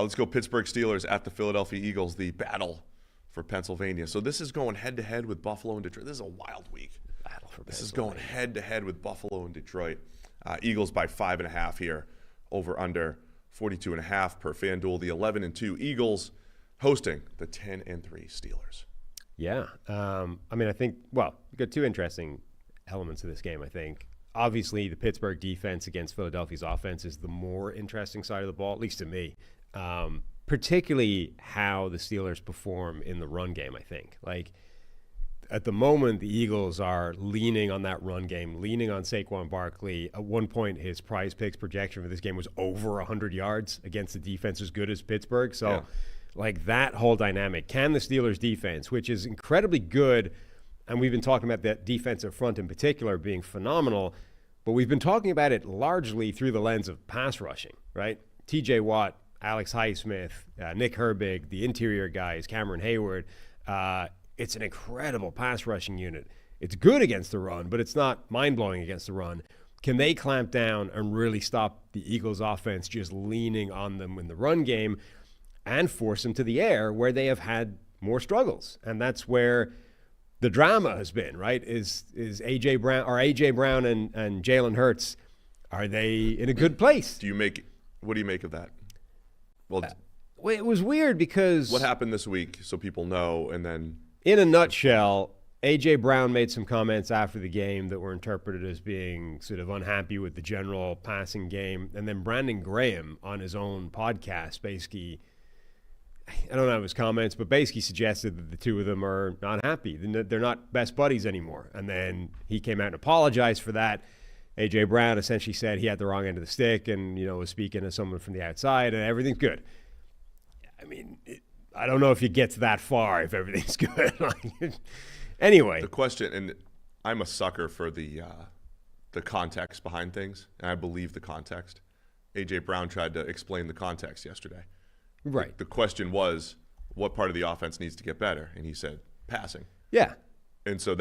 Let's go Pittsburgh Steelers at the Philadelphia Eagles, the battle for Pennsylvania. So this is going head-to-head with Buffalo and Detroit. This is a wild week. Battle for This is going head-to-head with Buffalo and Detroit. Eagles by 5.5 here, over under 42.5 per FanDuel. The 11-2 Eagles hosting the 10-3 Steelers. Yeah. I mean, I think, well, we've got two interesting elements of this game, I think. Obviously, the Pittsburgh defense against Philadelphia's offense is the more interesting side of the ball, at least to me. Particularly how the Steelers perform in the run game, I think. Like, at the moment, the Eagles are leaning on that run game, leaning on Saquon Barkley. At one point, his prize picks projection for this game was over 100 yards against a defense as good as Pittsburgh. So, yeah. Like, that whole dynamic. Can the Steelers' defense, which is incredibly good, and we've been talking about that defensive front in particular being phenomenal, but we've been talking about it largely through the lens of pass rushing, right? TJ Watt, Alex Highsmith, Nick Herbig, the interior guys, Cameron Heyward. It's an incredible pass rushing unit. It's good against the run, but it's not mind-blowing against the run. Can they clamp down and really stop the Eagles' offense just leaning on them in the run game and force them to the air where they have had more struggles? And that's where the drama has been, right? Is AJ Brown and Jalen Hurts, are they in a good place? What do you make of that? Well, it was weird because what happened this week, so people know, and then in a nutshell, A.J. Brown made some comments after the game that were interpreted as being sort of unhappy with the general passing game. And then Brandon Graham on his own podcast basically, I don't know his comments, but basically suggested that the two of them are not happy. They're not best buddies anymore. And then he came out and apologized for that. A.J. Brown essentially said he had the wrong end of the stick and, was speaking as someone from the outside and everything's good. I mean, I don't know if you get to that far if everything's good. Anyway. The question, and I'm a sucker for the context behind things, and I believe the context. A.J. Brown tried to explain the context yesterday. Right. The question was, what part of the offense needs to get better? And he said, passing. Yeah. And so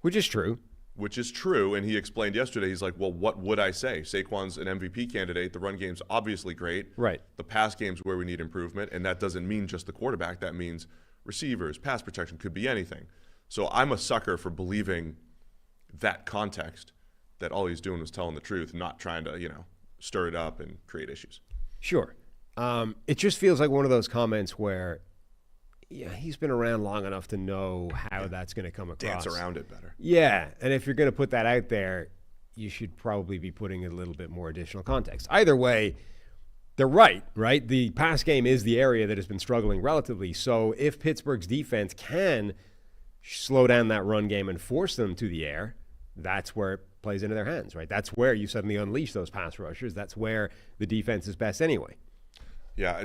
which is true. And he explained yesterday, he's like, well, what would I say? Saquon's an MVP candidate. The run game's obviously great. Right. The pass game's where we need improvement, and that doesn't mean just the quarterback. That means receivers, pass protection, could be anything. So I'm a sucker for believing that context, that all he's doing was telling the truth, not trying to, stir it up and create issues. Sure. It just feels like one of those comments where he's been around long enough to know how that's going to come across. Dance around it better. Yeah, and if you're going to put that out there, you should probably be putting a little bit more additional context. Either way, they're right? The pass game is the area that has been struggling relatively. So if Pittsburgh's defense can slow down that run game and force them to the air, that's where it plays into their hands, right? That's where you suddenly unleash those pass rushers. That's where the defense is best anyway. Yeah,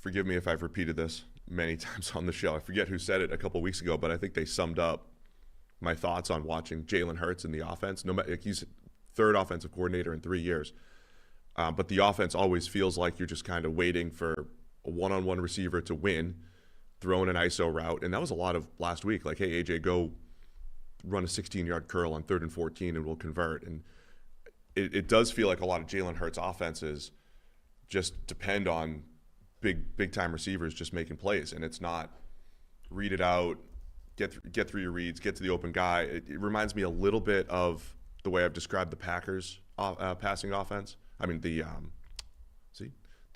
forgive me if I've repeated this many times on the show. I forget who said it a couple weeks ago, but I think they summed up my thoughts on watching Jalen Hurts in the offense. No matter, he's third offensive coordinator in 3 years, but the offense always feels like you're just kind of waiting for a one-on-one receiver to win, throwing an ISO route, and that was a lot of last week. Like, hey, AJ, go run a 16-yard curl on 3rd and 14, and we'll convert. And it does feel like a lot of Jalen Hurts offenses just depend on big-time receivers just making plays, and it's not read it out, get through your reads, get to the open guy. It reminds me a little bit of the way I've described the Packers passing offense. I mean, the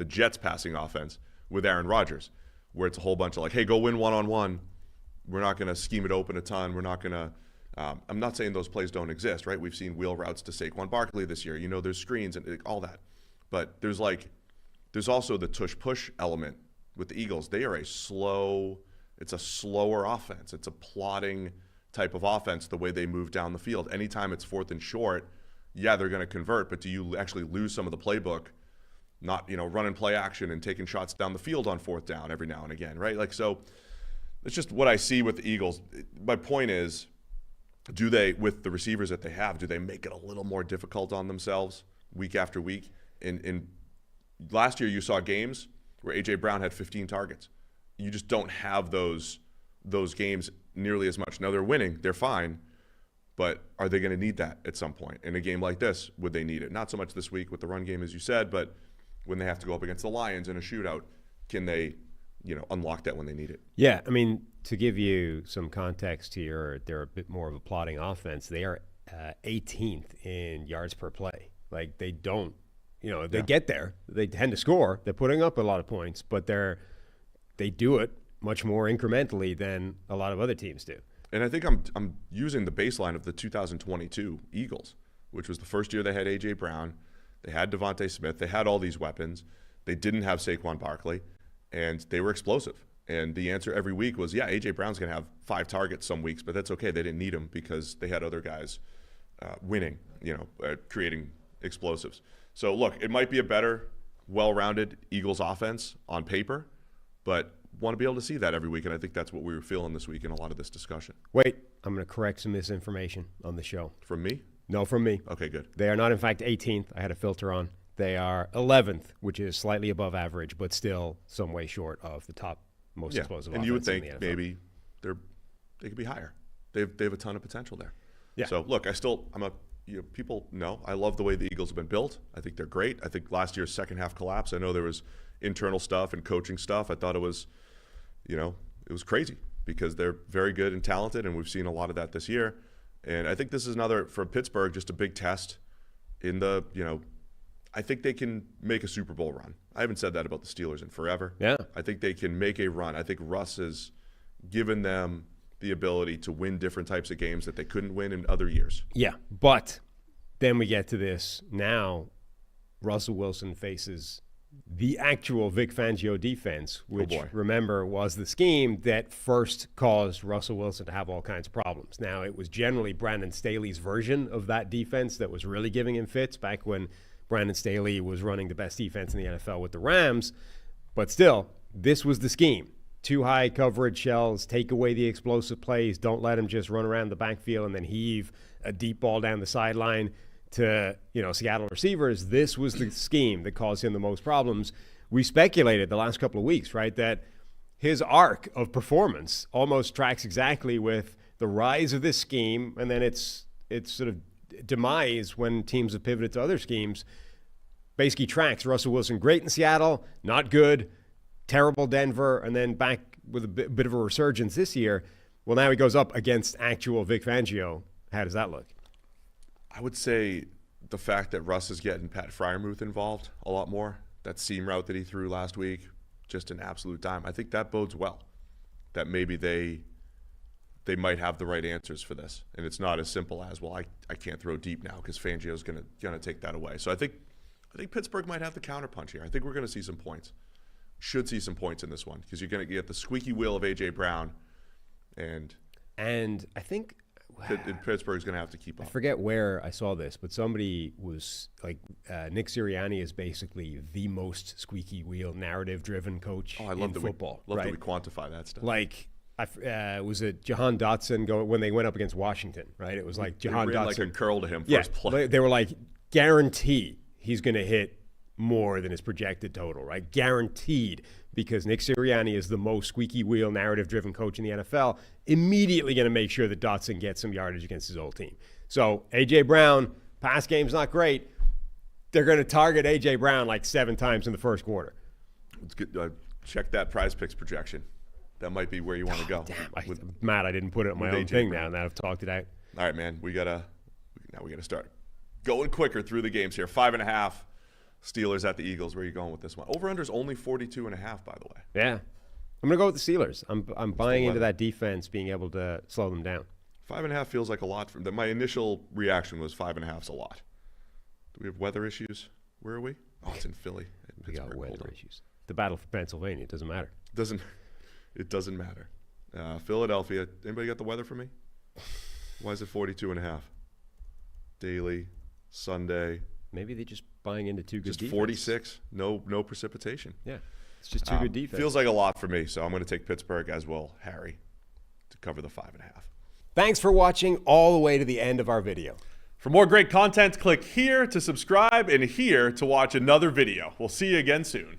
Jets passing offense with Aaron Rodgers, where it's a whole bunch of like, hey, go win one-on-one. We're not going to scheme it open a ton. We're not going to I'm not saying those plays don't exist, right? We've seen wheel routes to Saquon Barkley this year. There's screens and all that. But there's also the tush-push element with the Eagles. They are it's a slower offense. It's a plodding type of offense, the way they move down the field. Anytime it's 4th and short, yeah, they're going to convert, but do you actually lose some of the playbook, not, running play action and taking shots down the field on 4th down every now and again, right? So it's just what I see with the Eagles. My point is, do they, with the receivers that they have, do they make it a little more difficult on themselves week after week? In last year, you saw games where A.J. Brown had 15 targets. You just don't have those games nearly as much. Now, they're winning. They're fine. But are they going to need that at some point? In a game like this, would they need it? Not so much this week with the run game, as you said, but when they have to go up against the Lions in a shootout, can they, unlock that when they need it? Yeah, I mean, to give you some context here, they're a bit more of a plodding offense. They are 18th in yards per play. Like, they don't, they get there. They tend to score. They're putting up a lot of points, but they do it much more incrementally than a lot of other teams do. And I think I'm using the baseline of the 2022 Eagles, which was the first year they had A.J. Brown. They had Devontae Smith. They had all these weapons. They didn't have Saquon Barkley, and they were explosive. And the answer every week was, yeah, A.J. Brown's going to have 5 targets some weeks, but that's okay. They didn't need him because they had other guys winning, creating explosives. So, look, it might be a better, well-rounded Eagles offense on paper, but want to be able to see that every week, and I think that's what we were feeling this week in a lot of this discussion. Wait, I'm going to correct some misinformation on the show. From me? No, from me. Okay, good. They are not, in fact, 18th. I had a filter on. They are 11th, which is slightly above average, but still some way short of the top most explosive offense and you would in think the NFL. maybe they could be higher. They have a ton of potential there. Yeah. So, look, people know I love the way the Eagles have been built. I think they're great. I think last year's second half collapse, I know there was internal stuff and coaching stuff. I thought it was crazy because they're very good and talented, and we've seen a lot of that this year. And I think this is another, for Pittsburgh, just a big test in the, I think they can make a Super Bowl run. I haven't said that about the Steelers in forever. Yeah. I think they can make a run. I think Russ has given them the ability to win different types of games that they couldn't win in other years. Yeah, but then we get to this. Now, Russell Wilson faces the actual Vic Fangio defense, which, remember, was the scheme that first caused Russell Wilson to have all kinds of problems. Now, it was generally Brandon Staley's version of that defense that was really giving him fits back when Brandon Staley was running the best defense in the NFL with the Rams. But still, this was the scheme. 2 high coverage shells, take away the explosive plays, don't let him just run around the backfield and then heave a deep ball down the sideline to Seattle receivers. This was the scheme that caused him the most problems. We speculated the last couple of weeks, right, that his arc of performance almost tracks exactly with the rise of this scheme and then its sort of demise when teams have pivoted to other schemes. Basically tracks Russell Wilson great in Seattle, not good, terrible Denver, and then back with a bit of a resurgence this year. Well, now he goes up against actual Vic Fangio. How does that look? I would say the fact that Russ is getting Pat Freiermuth involved a lot more, that seam route that he threw last week, just an absolute dime. I think that bodes well, that maybe they might have the right answers for this. And it's not as simple as, well, I can't throw deep now because Fangio's gonna take that away. So I think Pittsburgh might have the counterpunch here. I think we're going to see some points. Should see some points in this one because you're going to get the squeaky wheel of A.J. Brown. And I think Pittsburgh's going to have to keep up. I forget where I saw this, but somebody was like, Nick Sirianni is basically the most squeaky wheel, narrative-driven coach in football. Love that we quantify that stuff. Like, was it Jahan Dotson when they went up against Washington, right? It was like Jahan Dotson. Like a curl to him first play. They were like, guarantee he's going to hit more than his projected total, right? Guaranteed, because Nick Sirianni is the most squeaky wheel, narrative-driven coach in the NFL, immediately going to make sure that Dotson gets some yardage against his old team. So A.J. Brown, pass game's not great. They're going to target A.J. Brown like 7 times in the first quarter. It's good. Check that Prize Picks projection. That might be where you want to go. Damn, Matt, I didn't put it on my own thing now that I've talked it out. All right, man. We gotta start going quicker through the games here. 5.5. Steelers at the Eagles. Where are you going with this one? Over-under is only 42.5, by the way. Yeah. I'm going to go with the Steelers. I'm buying into that defense being able to slow them down. 5.5 feels like a lot. My initial reaction was 5.5 is a lot. Do we have weather issues? Where are we? Oh, it's in Philly. We got weather issues. The battle for Pennsylvania. It doesn't matter. It doesn't matter. Philadelphia. Anybody got the weather for me? Why is it 42.5? Daily, Sunday. Maybe they're just buying into two good just defenses. 46. No precipitation. Yeah, it's just two good defense. Feels like a lot for me, so I'm going to take Pittsburgh, as will Harry, to cover the 5.5. Thanks for watching all the way to the end of our video. For more great content, click here to subscribe and here to watch another video. We'll see you again soon.